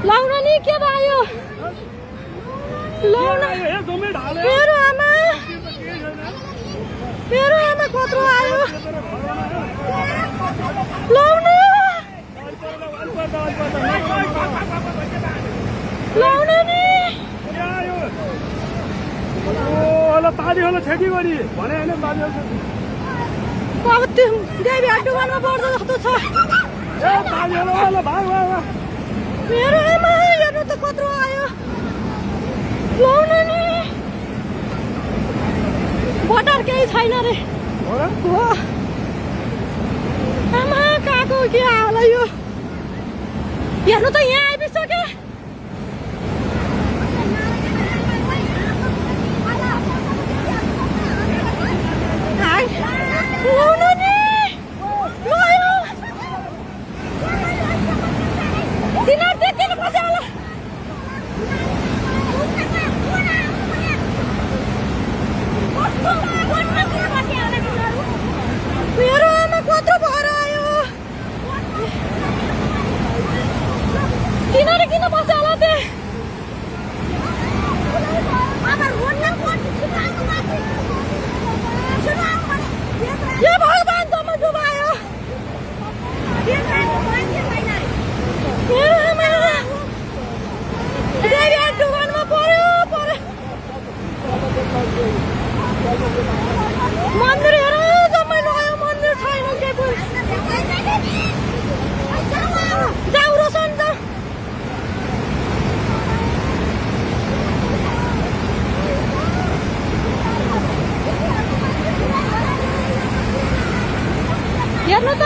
लाउन नि के भयो लाउन मेरो आमा कत्रो आयो लाउन लाउन नि होला ताली होला छेकी गरी भने हैन ताली होला अब त्यो देवी हड्डुवानमा पर्दो जस्तो छ ए ताली होला भाग मेरो आमा हेर्नु त कत्रो आयो लाउन नि बटर केही छैन रे हो आमा काको के होला यो हेर्नु त यहाँ आइपुग्यो लाउन नि लयो तिनीहरू देख्दैन पछि होला मेरो आमा कत्रो भएर आयो तिनीहरू किन बस्यो होला त्यो यो भगवान जम्मा डुबायो मेरो आमा देवी डुबानमा पर्यो मन्दिर हेर जम्मै लग्यो मन्दिर छैन के जाऊ रोशन जाऊ हेर्नु त